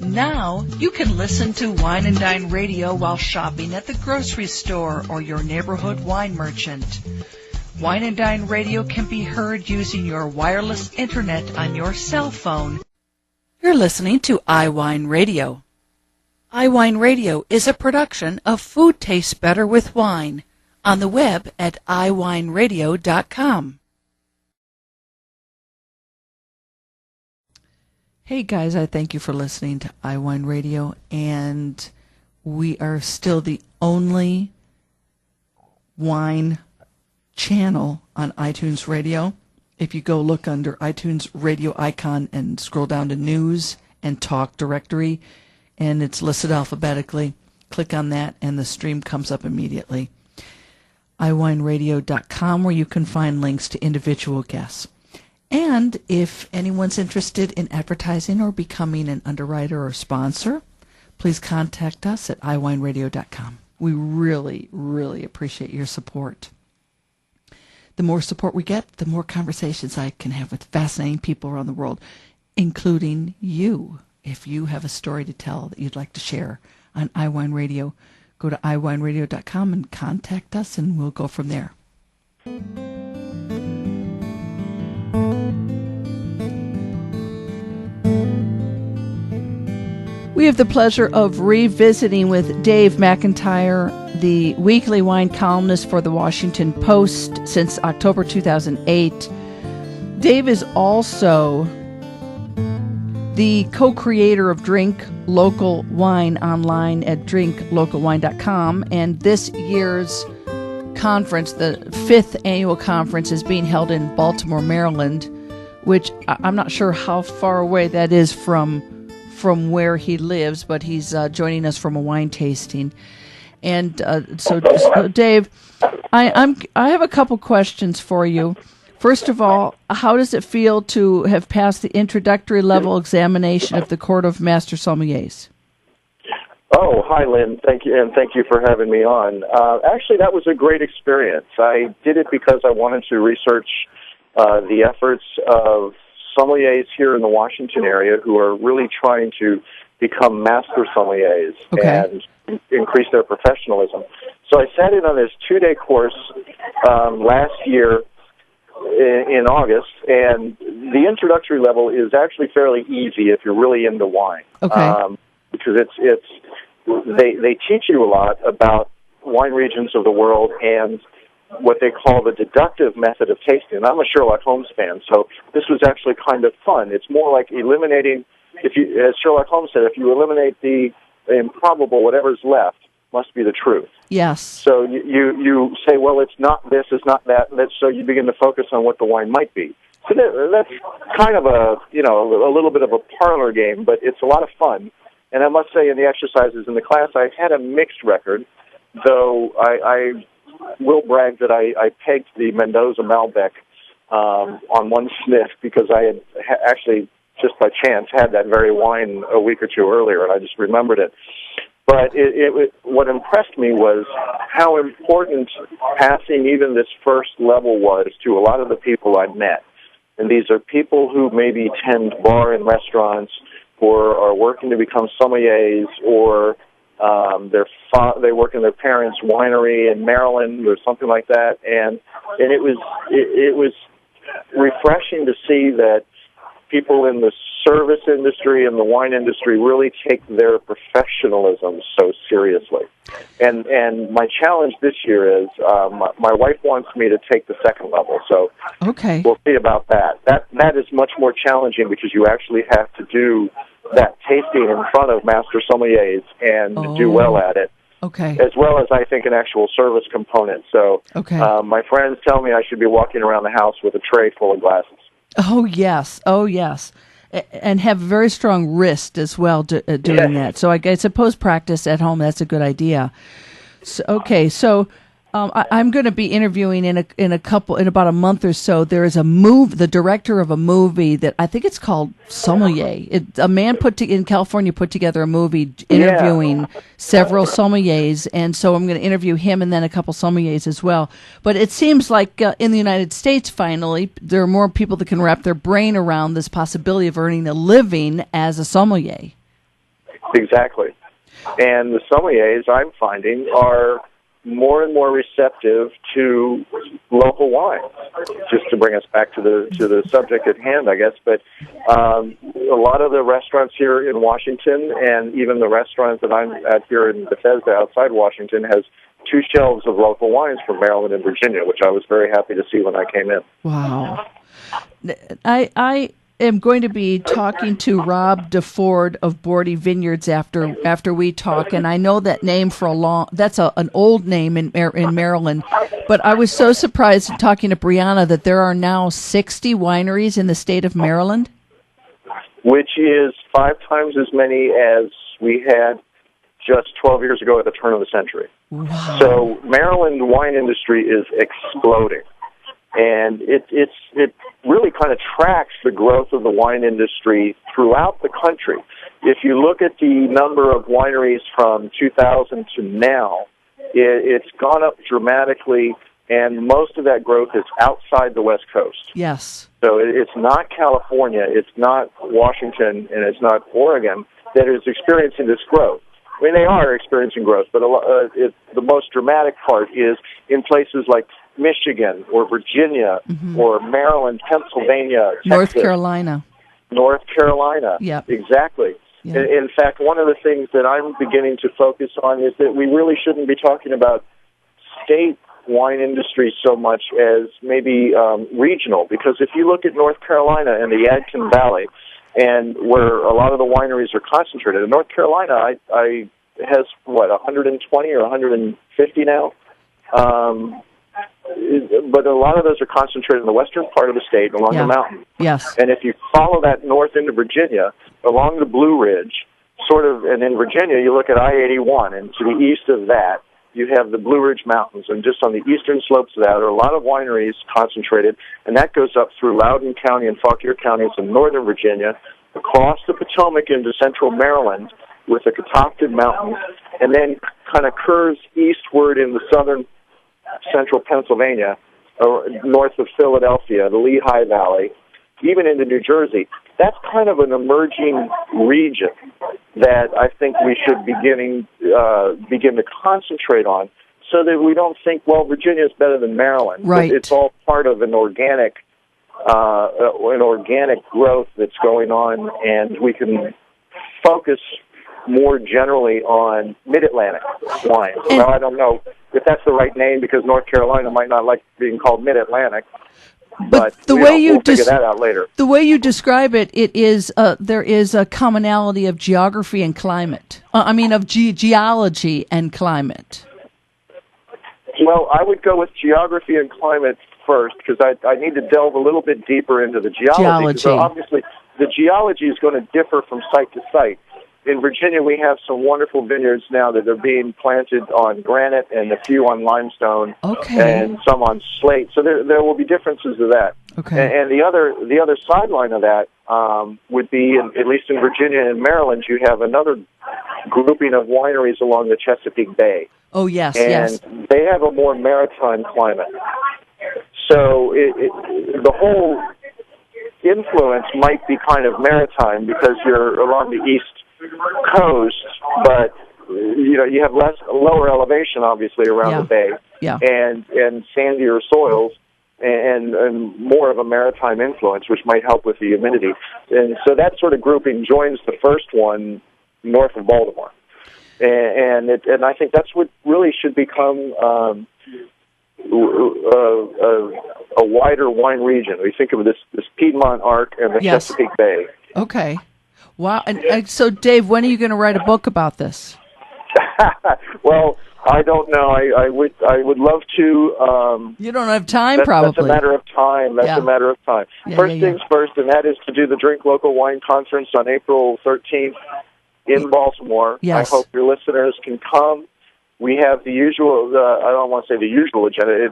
Now you can listen to Wine and Dine Radio while shopping at the grocery store or your neighborhood wine merchant. Wine and Dine Radio can be heard using your wireless internet on your cell phone. You're listening to iWineRadio. iWineRadio is a production of Food Tastes Better with Wine on the web at iWineRadio.com. Hey guys, I thank you for listening to iWineRadio, and we are still the only wine channel on iTunes Radio. If you go look under iTunes radio icon and scroll down to News and Talk Directory, and it's listed alphabetically, click on that and the stream comes up immediately. iWineRadio.com, where you can find links to individual guests. And if anyone's interested in advertising or becoming an underwriter or sponsor, please contact us at iWineRadio.com. We really, really appreciate your support. The more support we get, the more conversations I can have with fascinating people around the world, including you. If you have a story to tell that you'd like to share on iWine Radio, go to iWineRadio.com and contact us, and we'll go from there. We have the pleasure of revisiting with Dave McIntyre, the weekly wine columnist for the Washington Post since October 2008. Dave is also the co-creator of Drink Local Wine online at drinklocalwine.com, and this year's conference, the 5th annual conference, is being held in Baltimore, Maryland, which I'm not sure how far away that is from where he lives, but he's joining us from a wine tasting. And so Dave, I have a couple questions for you. First of all, how does it feel to have passed the introductory level examination of the Court of Master Sommeliers? Oh, hi, Lynn. Thank you, and thank you for having me on. Actually, that was a great experience. I did it because I wanted to research the efforts of sommeliers here in the Washington area who are really trying to become master sommeliers and increase their professionalism. So I sat in on this 2-day course last year in August, and the introductory level is actually fairly easy if you're really into wine. Because they teach you a lot about wine regions of the world and what they call the deductive method of tasting. And I'm a Sherlock Holmes fan, so this was actually kind of fun. It's more like eliminating, as Sherlock Holmes said, if you eliminate the improbable, whatever's left must be the truth. Yes. So you say, well, it's not this, it's not that, so you begin to focus on what the wine might be. So that's kind of a little bit of a parlor game, but it's a lot of fun. And I must say, in the exercises in the class, I had a mixed record, though I will brag that I pegged the Mendoza Malbec on one sniff because I had actually, just by chance, had that very wine a week or two earlier, and I just remembered it. But what impressed me was how important passing even this first level was to a lot of the people I'd met. And these are people who maybe tend bar and restaurants or are working to become sommeliers, or they work in their parents' winery in Maryland or something like that. And it was refreshing to see that people in the service industry and the wine industry really take their professionalism so seriously. And my challenge this year is my wife wants me to take the second level, so we'll see about that. That is much more challenging because you actually have to do that tasting in front of master sommeliers and do well at it. As well as, I think, an actual service component. So my friends tell me I should be walking around the house with a tray full of glasses. Oh, yes. And have a very strong wrist as well doing that. So I suppose practice at home, that's a good idea. So, I'm going to be interviewing in about a month or so. There is the director of a movie that I think it's called Sommelier. A man in California put together a movie interviewing several sommeliers, and so I'm going to interview him and then a couple sommeliers as well. But it seems like in the United States, finally, there are more people that can wrap their brain around this possibility of earning a living as a sommelier. Exactly. And the sommeliers, I'm finding, are more and more receptive to local wines. Just to bring us back to the subject at hand, I guess. But a lot of the restaurants here in Washington, and even the restaurant that I'm at here in Bethesda outside Washington, has 2 shelves of local wines from Maryland and Virginia, which I was very happy to see when I came in. Wow. I am going to be talking to Rob DeFord of Bordy Vineyards after we talk, and I know that name that's an old name in Maryland, but I was so surprised talking to Brianna that there are now 60 wineries in the state of Maryland. Which is 5 times as many as we had just 12 years ago at the turn of the century. Wow. So Maryland wine industry is exploding. And it really kind of tracks the growth of the wine industry throughout the country. If you look at the number of wineries from 2000 to now, it's gone up dramatically, and most of that growth is outside the West Coast. Yes. So it's not California, it's not Washington, and it's not Oregon that is experiencing this growth. I mean, they are experiencing growth, but the most dramatic part is in places like Michigan or Virginia or Maryland, Pennsylvania, Texas, North Carolina. Yep. Exactly. Yeah. In fact, one of the things that I'm beginning to focus on is that we really shouldn't be talking about state wine industry so much as maybe regional, because if you look at North Carolina and the Yadkin Valley, and where a lot of the wineries are concentrated. In North Carolina, I has, 120 or 150 now? But a lot of those are concentrated in the western part of the state, along the mountain. Yes. And if you follow that north into Virginia, along the Blue Ridge, and in Virginia, you look at I-81, and to the east of that, you have the Blue Ridge Mountains, and just on the eastern slopes of that are a lot of wineries concentrated, and that goes up through Loudoun County and Fauquier counties in northern Virginia, across the Potomac into central Maryland with the Catoctin Mountains, and then kind of curves eastward in the southern central Pennsylvania, north of Philadelphia, the Lehigh Valley, even into New Jersey. That's kind of an emerging region that I think we should begin to concentrate on, so that we don't think, well, Virginia is better than Maryland. Right. It's all part of an organic growth that's going on, and we can focus more generally on Mid-Atlantic wines. Now, I don't know if that's the right name, because North Carolina might not like being called Mid-Atlantic. But we'll figure that out later. The way you describe it, there is a commonality of geography and climate. Of geology and climate. Well, I would go with geography and climate first, because I need to delve a little bit deeper into the geology. So obviously, the geology is going to differ from site to site. In Virginia, we have some wonderful vineyards now that are being planted on granite and a few on limestone, and some on slate. So there will be differences of that. Okay. And the other sideline of that would be, at least in Virginia and Maryland, you have another grouping of wineries along the Chesapeake Bay. Oh, yes, and they have a more maritime climate. So the whole influence might be kind of maritime, because you're along the east coast, but you have lower elevation, obviously, around the bay, and sandier soils, and more of a maritime influence, which might help with the humidity. And so that sort of grouping joins the first one north of Baltimore, and I think that's what really should become a wider wine region. We think of this Piedmont arc and the Chesapeake Bay. Okay. Wow. And so, Dave, when are you going to write a book about this? Well, I don't know. I would love to. You don't have time, probably. That's a matter of time. A matter of time. First things first, and that is to do the Drink Local Wine Conference on April 13th in Baltimore. Yes. I hope your listeners can come. We have the usual. I don't want to say the usual agenda.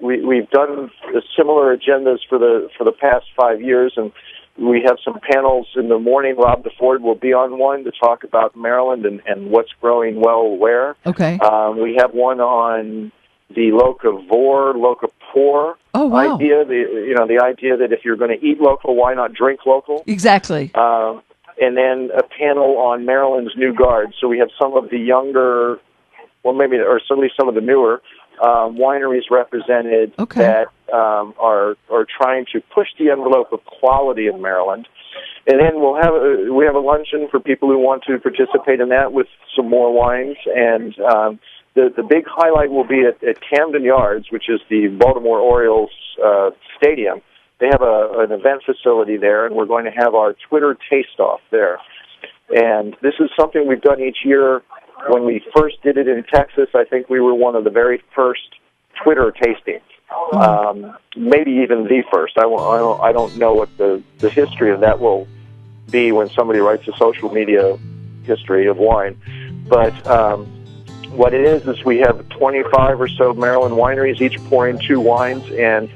We've done similar agendas for the past 5 years, and we have some panels in the morning. Rob DeFord will be on one to talk about Maryland and what's growing well where. Okay. We have one on the locavore, locapore idea. The idea that if you're going to eat local, why not drink local? Exactly. and then a panel on Maryland's New Guard. So we have some of the younger, well, maybe, or at least some of the newer wineries represented that are trying to push the envelope of quality in Maryland. And then we have a luncheon for people who want to participate in that with some more wines. And the big highlight will be at Camden Yards, which is the Baltimore Orioles stadium. They have an event facility there, and we're going to have our Twitter taste-off there. And this is something we've done each year. When we first did it in Texas, I think we were one of the very first Twitter tastings. Maybe even the first. I don't know what the history of that will be when somebody writes a social media history of wine. But what it is we have 25 or so Maryland wineries, each pouring 2 wines, and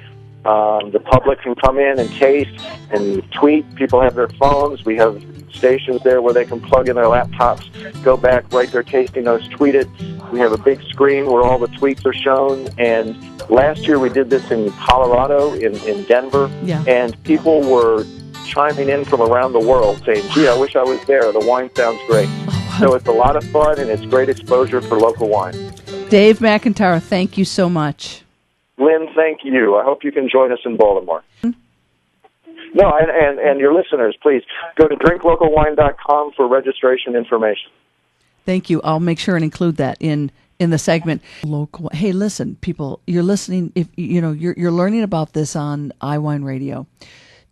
the public can come in and taste and tweet. People have their phones. We have stations there where they can plug in their laptops, go back, write their tasting notes, tweet it. We have a big screen where all the tweets are shown. And last year we did this in Colorado, in Denver, and people were chiming in from around the world saying, gee, I wish I was there. The wine sounds great. So it's a lot of fun, and it's great exposure for local wine. Dave McIntyre, thank you so much. Lynn, thank you. I hope you can join us in Baltimore. No, and your listeners, please go to drinklocalwine.com for registration information. Thank you. I'll make sure and include that in the segment. Local. Hey, listen, people, you're listening. If you're learning about this on iWineRadio,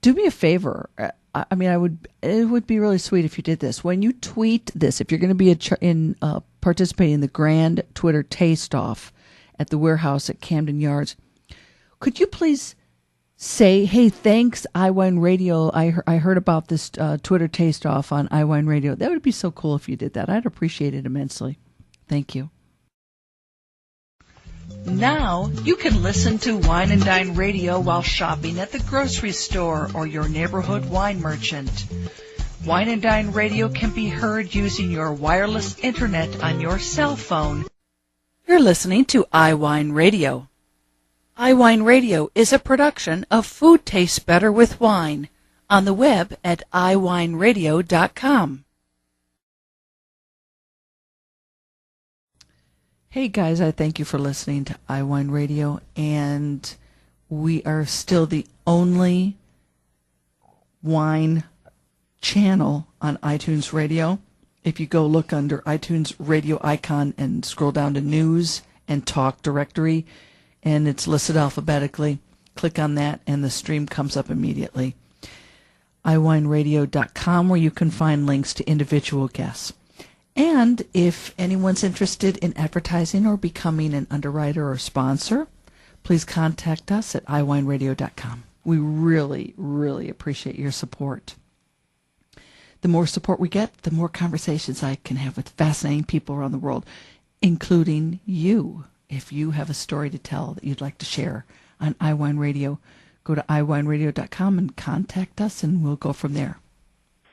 do me a favor. It would be really sweet if you did this. When you tweet this, if you're going to be participating in the grand Twitter taste-off at the warehouse at Camden Yards, could you please say, hey, thanks, iWineRadio. I heard about this Twitter taste-off on iWineRadio. That would be so cool if you did that. I'd appreciate it immensely. Thank you. Now you can listen to Wine and Dine Radio while shopping at the grocery store or your neighborhood wine merchant. Wine and Dine Radio can be heard using your wireless internet on your cell phone. You're listening to iWineRadio. iWineRadio is a production of Food Tastes Better with Wine on the web at iWineRadio.com. Hey guys, I thank you for listening to iWineRadio, and we are still the only wine channel on iTunes Radio. If you go look under iTunes radio icon and scroll down to News and Talk Directory, and it's listed alphabetically, click on that and the stream comes up immediately. iWineRadio.com, where you can find links to individual guests. And if anyone's interested in advertising or becoming an underwriter or sponsor, please contact us at iWineRadio.com. We really, really appreciate your support. The more support we get, the more conversations I can have with fascinating people around the world, including you. If you have a story to tell that you'd like to share on iWineRadio, go to iWineRadio.com and contact us, and we'll go from there.